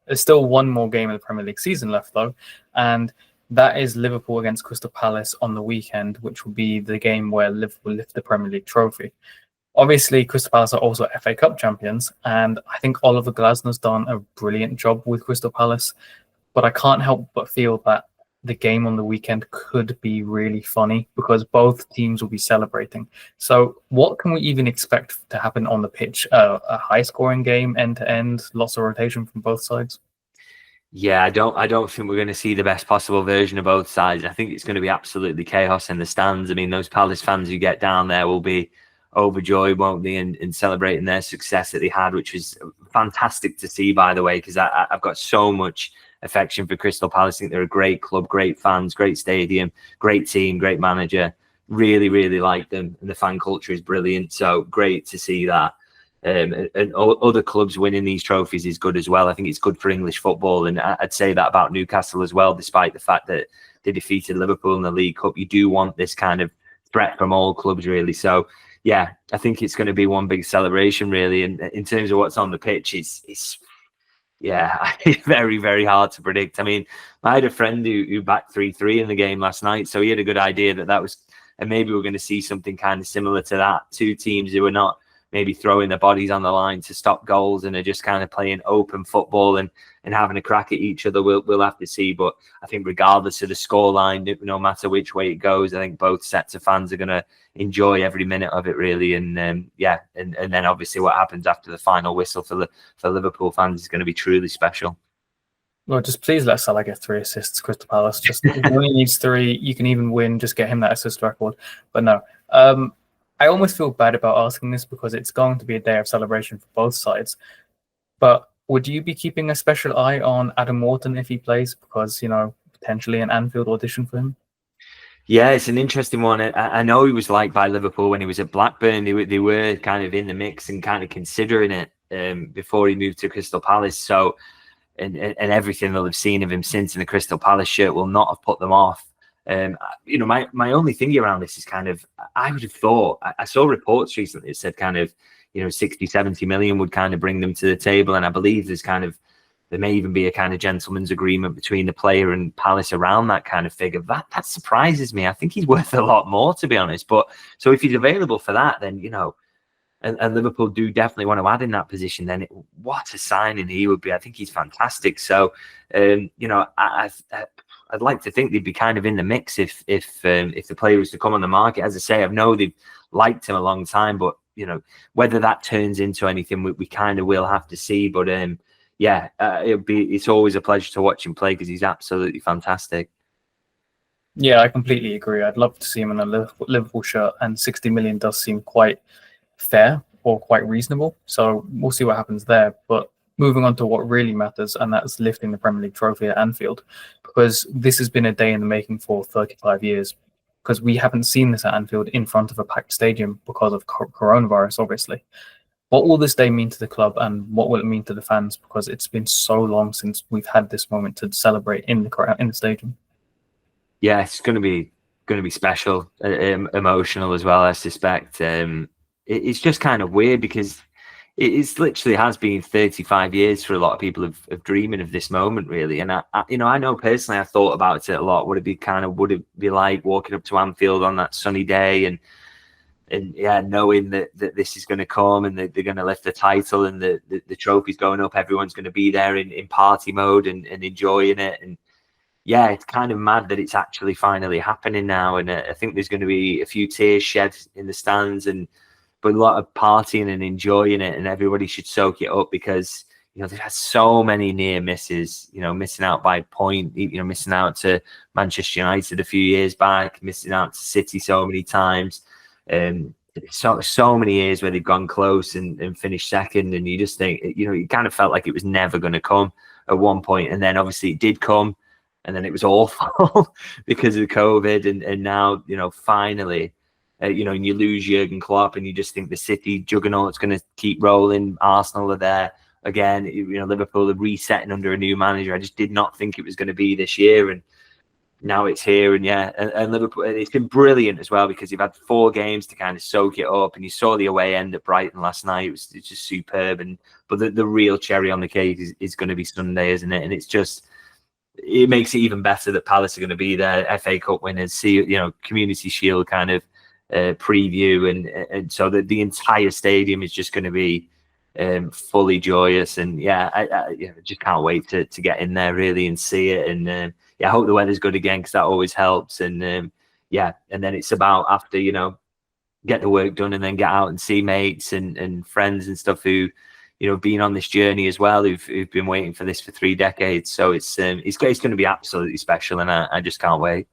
There's still one more game of the Premier League season left, though, and that is Liverpool against Crystal Palace on the weekend, which will be the game where Liverpool lift the Premier League trophy. Obviously, Crystal Palace are also FA Cup champions, and I think Oliver Glasner's done a brilliant job with Crystal Palace, but I can't help but feel that the game on the weekend could be really funny because both teams will be celebrating. So what can we even expect to happen on the pitch? A high-scoring game, end-to-end, lots of rotation from both sides? Yeah, I don't think we're going to see the best possible version of both sides. I think it's going to be absolutely chaos in the stands. I mean, those Palace fans who get down there will be overjoyed, won't they, in celebrating their success that they had, which was fantastic to see, by the way, because I've got so much affection for Crystal Palace. I think they're a great club, great fans, great stadium, great team, great manager. Really, really like them, and the fan culture is brilliant. So great to see that. And other clubs winning these trophies is good as well. I think it's good for English football, and I'd say that about Newcastle as well, despite the fact that they defeated Liverpool in the League Cup. You do want this kind of threat from all clubs, really. So, yeah, I think it's going to be one big celebration, really. And in terms of what's on the pitch, it's very, very hard to predict. I mean, I had a friend who backed 3-3 in the game last night, so he had a good idea that was, and maybe we're going to see something kind of similar to that. Two teams who are not maybe throwing their bodies on the line to stop goals and are just kind of playing open football and having a crack at each other. We'll have to see. But I think regardless of the scoreline, no matter which way it goes, I think both sets of fans are going to enjoy every minute of it, really. And and then obviously what happens after the final whistle for Liverpool fans is going to be truly special. Well, just please let Salah get 3 assists, Crystal Palace. Just he only needs 3. You can even win. Just get him that assist record. But no. I almost feel bad about asking this because it's going to be a day of celebration for both sides. But would you be keeping a special eye on Adam Wharton if he plays? Because, potentially an Anfield audition for him? Yeah, it's an interesting one. I know he was liked by Liverpool when he was at Blackburn. They were kind of in the mix and kind of considering it before he moved to Crystal Palace. So, and everything they'll have seen of him since in the Crystal Palace shirt will not have put them off. My only thing around this is kind of, I would have thought, I saw reports recently that said kind of, 60, 70 million would kind of bring them to the table. And I believe there may even be a kind of gentleman's agreement between the player and Palace around that kind of figure. That surprises me. I think he's worth a lot more, to be honest. But so if he's available for that, then, and Liverpool do definitely want to add in that position, then what a signing he would be. I think he's fantastic. So, I'd like to think they'd be kind of in the mix if the player was to come on the market. As I say, I know they've liked him a long time, but whether that turns into anything, we kind of will have to see. But it's always a pleasure to watch him play because he's absolutely fantastic. Yeah, I completely agree. I'd love to see him in a Liverpool shirt, and 60 million does seem quite fair or quite reasonable. So we'll see what happens there. But moving on to what really matters, and that's lifting the Premier League trophy at Anfield, because this has been a day in the making for 35 years, because we haven't seen this at Anfield in front of a packed stadium because of coronavirus, obviously. What will this day mean to the club, and what will it mean to the fans? Because it's been so long since we've had this moment to celebrate in the stadium. Yeah, it's going to be special, emotional as well, I suspect. It's just kind of weird because it's literally has been 35 years for a lot of people of dreaming of this moment, really. And I know personally, I thought about it a lot. Would it be like walking up to Anfield on that sunny day and knowing that this is going to come and they're going to lift the title and the trophy's going up, everyone's going to be there in party mode and enjoying it. And yeah, it's kind of mad that it's actually finally happening now. And I think there's going to be a few tears shed in the stands but a lot of partying and enjoying it, and everybody should soak it up because they've had so many near misses. Missing out by a point. Missing out to Manchester United a few years back, missing out to City so many times. So many years where they've gone close and finished second, and you just think you kind of felt like it was never going to come at one point, and then obviously it did come, and then it was awful because of COVID, and now finally. And you lose Jurgen Klopp, and you just think the City juggernaut's going to keep rolling. Arsenal are there again. Liverpool are resetting under a new manager. I just did not think it was going to be this year, and now it's here, and and Liverpool, it's been brilliant as well because you've had 4 games to kind of soak it up, and you saw the away end at Brighton last night. It's just superb, but the real cherry on the cake is going to be Sunday, isn't it? And it makes it even better that Palace are going to be there, FA Cup winners, Community Shield kind of preview, and so the entire stadium is just going to be fully joyous, and I just can't wait to get in there really and see it, and I hope the weather's good again because that always helps. And and then it's about after get the work done and then get out and see mates and friends and stuff who been on this journey as well, who've been waiting for this for 3 decades. So it's going to be absolutely special, and I just can't wait.